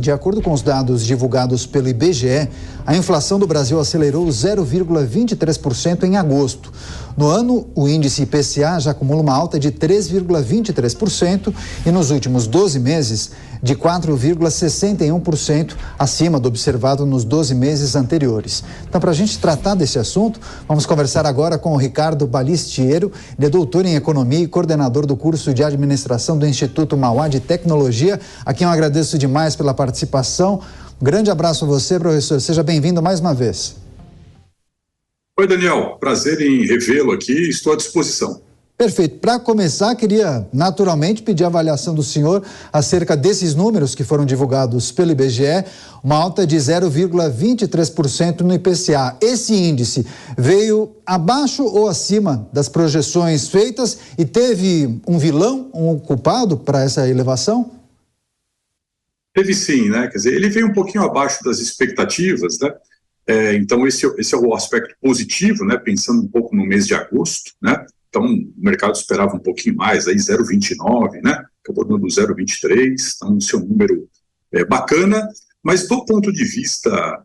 De acordo com os dados divulgados pelo IBGE, a inflação do Brasil acelerou 0,23% em agosto. No ano, o índice IPCA já acumula uma alta de 3,23% e nos últimos 12 meses de 4,61% acima do observado nos 12 meses anteriores. Então, para a gente tratar desse assunto, vamos conversar agora com o Ricardo Balistiero, ele é doutor em economia e coordenador do curso de administração do Instituto Mauá de Tecnologia, a quem eu agradeço demais pela participação. Um grande abraço a você, professor. Seja bem-vindo mais uma vez. Oi, Daniel. Prazer em revê-lo aqui. Estou à disposição. Perfeito. Para começar, queria naturalmente pedir a avaliação do senhor acerca desses números que foram divulgados pelo IBGE, uma alta de 0,23% no IPCA. Esse índice veio abaixo ou acima das projeções feitas e teve um vilão, um culpado para essa elevação? Teve sim, né? Quer dizer, ele veio um pouquinho abaixo das expectativas, né? Então, esse é o aspecto positivo, né? Pensando um pouco no mês de agosto, né? Então, o mercado esperava um pouquinho mais, aí 0,29, né? Acabou dando 0,23, então o seu número é bacana, mas do ponto de vista,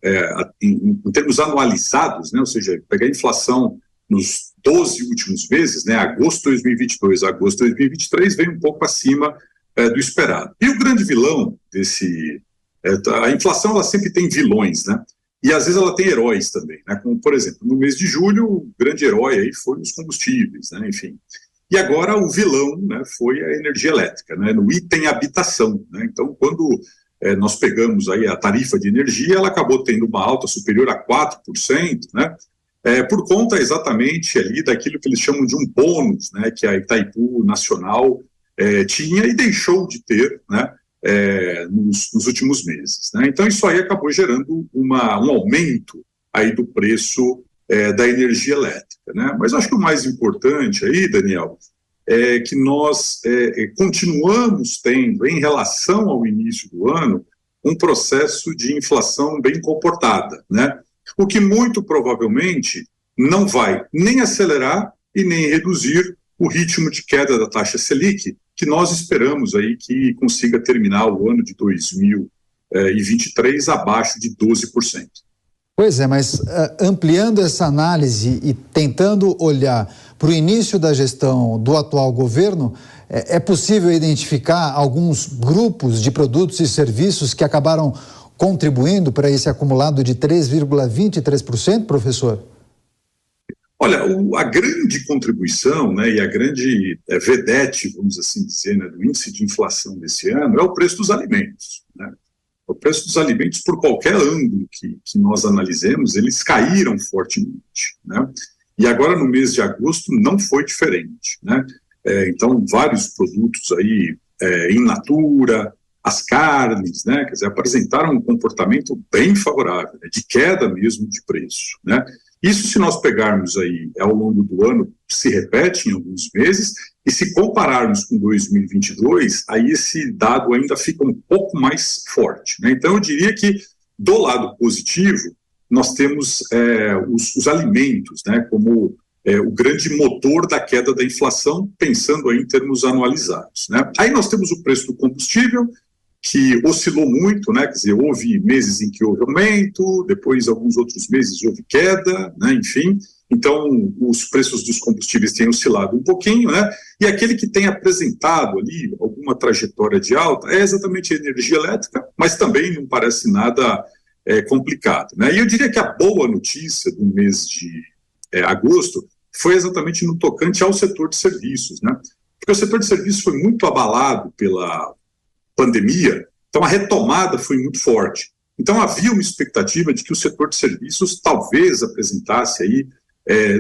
em termos anualizados, né? Ou seja, pegar a inflação nos 12 últimos meses, né? Agosto de 2022 a agosto de 2023, veio um pouco acima do esperado. E o grande vilão a inflação, ela sempre tem vilões, né? E às vezes ela tem heróis também, né? Como, por exemplo, no mês de julho, o grande herói aí foi os combustíveis, né? Enfim. E agora o vilão, né, foi a energia elétrica, né? No item habitação, né? Então, quando nós pegamos aí a tarifa de energia, ela acabou tendo uma alta superior a 4%, né? Por conta exatamente ali daquilo que eles chamam de um bônus, né? Que a Itaipu Nacional tinha e deixou de ter, né? Nos últimos meses, né? Então isso aí acabou gerando um aumento aí do preço da energia elétrica, né? Mas acho que o mais importante aí, Daniel, é que nós continuamos tendo, em relação ao início do ano, um processo de inflação bem comportada, né? O que muito provavelmente não vai nem acelerar e nem reduzir o ritmo de queda da taxa Selic, que nós esperamos aí que consiga terminar o ano de 2023 abaixo de 12%. Pois é, mas ampliando essa análise e tentando olhar para o início da gestão do atual governo, é possível identificar alguns grupos de produtos e serviços que acabaram contribuindo para esse acumulado de 3,23%, professor? Olha, a grande contribuição, né, e a grande vedete, vamos assim dizer, né, do índice de inflação desse ano é o preço dos alimentos, né? O preço dos alimentos, por qualquer ângulo que nós analisemos, eles caíram fortemente, né? E agora no mês de agosto não foi diferente, né? Então, vários produtos aí in natura, as carnes, né, quer dizer, apresentaram um comportamento bem favorável, né, de queda mesmo de preço, né? Isso, se nós pegarmos aí ao longo do ano, se repete em alguns meses, e se compararmos com 2022, aí esse dado ainda fica um pouco mais forte, né? Então, eu diria que, do lado positivo, nós temos os alimentos, né, como o grande motor da queda da inflação, pensando aí em termos anualizados, né? Aí nós temos o preço do combustível, que oscilou muito, né? Quer dizer, houve meses em que houve aumento, depois alguns outros meses houve queda, né? Enfim, então os preços dos combustíveis têm oscilado um pouquinho, né? E aquele que tem apresentado ali alguma trajetória de alta é exatamente a energia elétrica, mas também não parece nada complicado, né? E eu diria que a boa notícia do mês de agosto foi exatamente no tocante ao setor de serviços, né? Porque o setor de serviços foi muito abalado pela pandemia, então a retomada foi muito forte. Então havia uma expectativa de que o setor de serviços talvez apresentasse aí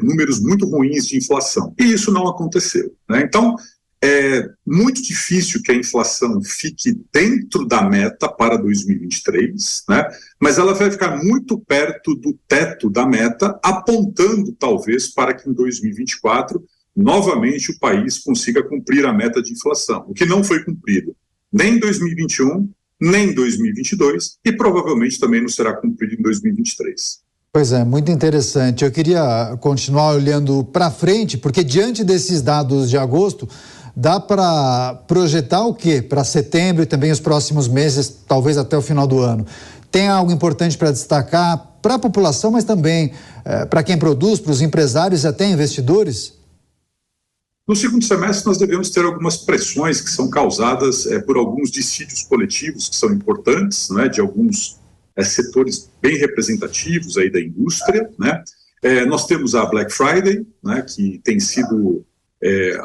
números muito ruins de inflação, e isso não aconteceu, né? Então é muito difícil que a inflação fique dentro da meta para 2023, né? Mas ela vai ficar muito perto do teto da meta, apontando talvez para que em 2024 novamente o país consiga cumprir a meta de inflação, o que não foi cumprido nem em 2021, nem em 2022 e provavelmente também não será cumprido em 2023. Pois é, muito interessante. Eu queria continuar olhando para frente, porque diante desses dados de agosto, Dá para projetar o quê? Para setembro e também os próximos meses, talvez até o final do ano. Tem algo importante para destacar para a população, mas também para quem produz, para os empresários e até investidores? No segundo semestre, nós devemos ter algumas pressões que são causadas por alguns dissídios coletivos que são importantes, né, de alguns setores bem representativos aí da indústria, né? Nós temos a Black Friday, né, que tem sido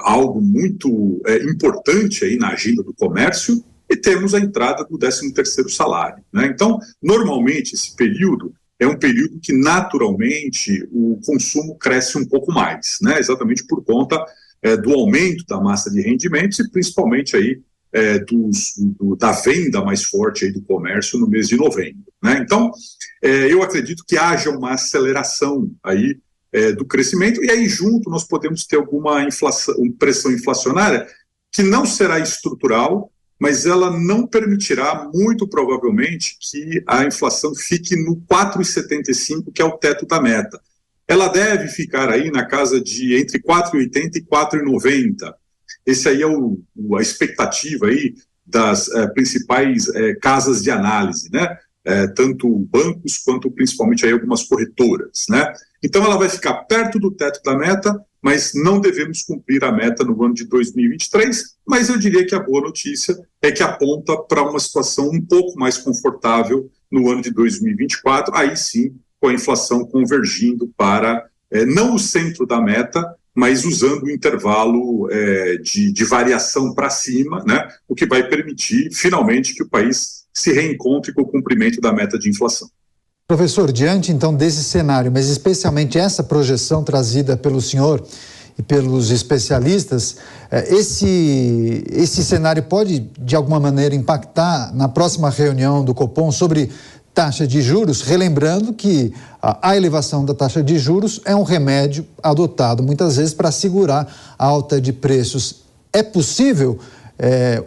algo muito importante aí na agenda do comércio, e temos a entrada do 13º salário, né? Então, normalmente, esse período é um período que, naturalmente, o consumo cresce um pouco mais, né? Exatamente por conta do aumento da massa de rendimentos e, principalmente, aí, da venda mais forte aí do comércio no mês de novembro, né? Então, eu acredito que haja uma aceleração aí do crescimento, e aí junto nós podemos ter alguma pressão inflacionária que não será estrutural, mas ela não permitirá, muito provavelmente, que a inflação fique no 4,75, que é o teto da meta. Ela deve ficar aí na casa de entre 4,80 e 4,90. Esse aí é a expectativa aí das principais casas de análise, né? Tanto bancos quanto principalmente aí algumas corretoras, né? Então ela vai ficar perto do teto da meta, mas não devemos cumprir a meta no ano de 2023, mas eu diria que a boa notícia é que aponta para uma situação um pouco mais confortável no ano de 2024, aí sim com a inflação convergindo para não o centro da meta, mas usando o intervalo de variação para cima, né, o que vai permitir finalmente que o país se reencontre com o cumprimento da meta de inflação. Professor, diante então desse cenário, mas especialmente essa projeção trazida pelo senhor e pelos especialistas, esse cenário pode de alguma maneira impactar na próxima reunião do Copom sobre taxa de juros, relembrando que a elevação da taxa de juros é um remédio adotado muitas vezes para segurar a alta de preços. É possível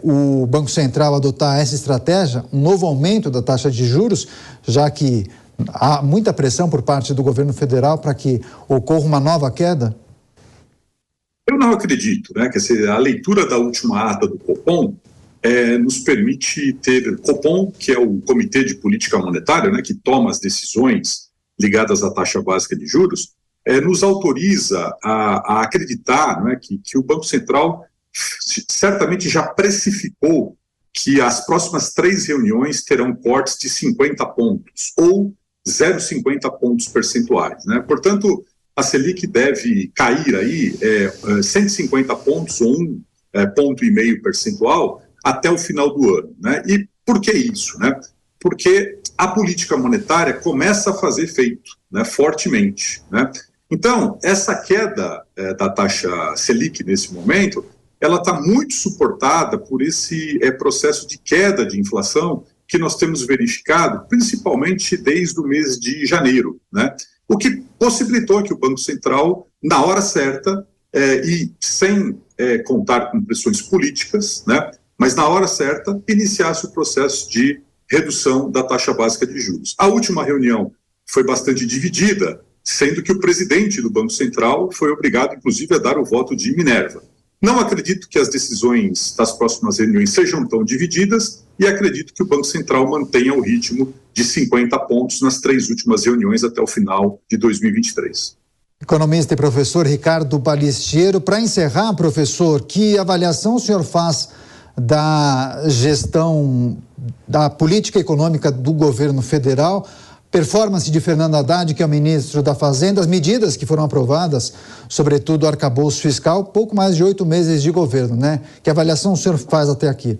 o Banco Central adotar essa estratégia, um novo aumento da taxa de juros, já que há muita pressão por parte do governo federal para que ocorra uma nova queda? Eu não acredito, né? Quer dizer, a leitura da última ata do Copom nos permite ter Copom, que é o Comitê de Política Monetária, né, que toma as decisões ligadas à taxa básica de juros, nos autoriza a acreditar, né, que o Banco Central certamente já precificou que as próximas 3 reuniões terão cortes de 50 pontos, ou 0,50 pontos percentuais, né? Portanto, a Selic deve cair aí 150 pontos ou 1,5 ponto percentual até o final do ano, né? E por que isso, né? Porque a política monetária começa a fazer efeito, né, fortemente, né? Então, essa queda da taxa Selic nesse momento, ela está muito suportada por esse processo de queda de inflação que nós temos verificado, principalmente desde o mês de janeiro, né? O que possibilitou que o Banco Central, na hora certa, e sem contar com pressões políticas, né, mas na hora certa, iniciasse o processo de redução da taxa básica de juros. A última reunião foi bastante dividida, sendo que o presidente do Banco Central foi obrigado, inclusive, a dar o voto de Minerva. Não acredito que as decisões das próximas reuniões sejam tão divididas e acredito que o Banco Central mantenha o ritmo de 50 pontos nas 3 últimas reuniões até o final de 2023. Economista e professor Ricardo Balestiero. Para encerrar, professor, que avaliação o senhor faz da gestão da política econômica do governo federal, performance de Fernando Haddad, que é o ministro da Fazenda, as medidas que foram aprovadas, sobretudo o arcabouço fiscal, pouco mais de 8 meses de governo, né? Que avaliação o senhor faz até aqui?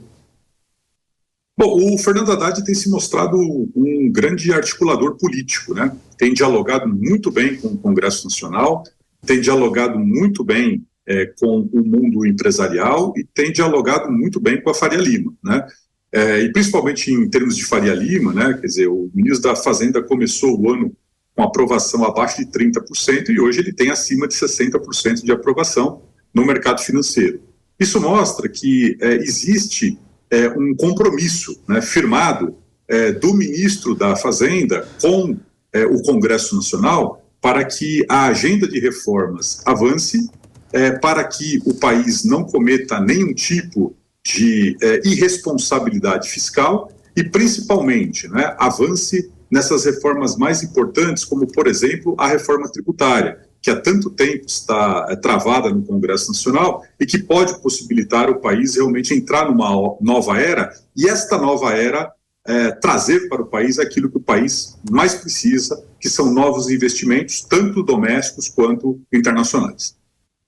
Bom, o Fernando Haddad tem se mostrado um grande articulador político, né? Tem dialogado muito bem com o Congresso Nacional, tem dialogado muito bem com o mundo empresarial e tem dialogado muito bem com a Faria Lima, né? E principalmente em termos de Faria Lima, né? Quer dizer, o ministro da Fazenda começou o ano com aprovação abaixo de 30% e hoje ele tem acima de 60% de aprovação no mercado financeiro. Isso mostra que existe um compromisso, né, firmado do ministro da Fazenda com o Congresso Nacional para que a agenda de reformas avance para que o país não cometa nenhum tipo de irresponsabilidade fiscal e, principalmente, né, avance nessas reformas mais importantes, como, por exemplo, a reforma tributária, que há tanto tempo está travada no Congresso Nacional e que pode possibilitar o país realmente entrar numa nova era, e esta nova era trazer para o país aquilo que o país mais precisa, que são novos investimentos, tanto domésticos quanto internacionais.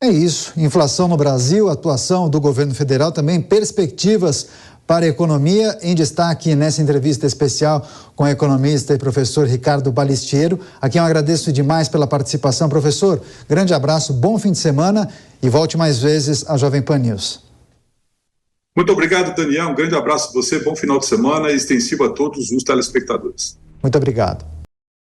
É isso. Inflação no Brasil, atuação do governo federal, também perspectivas para a economia. Em destaque nessa entrevista especial com o economista e professor Ricardo Balistiero, a quem eu agradeço demais pela participação. Professor, grande abraço, bom fim de semana e volte mais vezes à Jovem Pan News. Muito obrigado, Daniel. Um grande abraço a você, bom final de semana e extensivo a todos os telespectadores. Muito obrigado.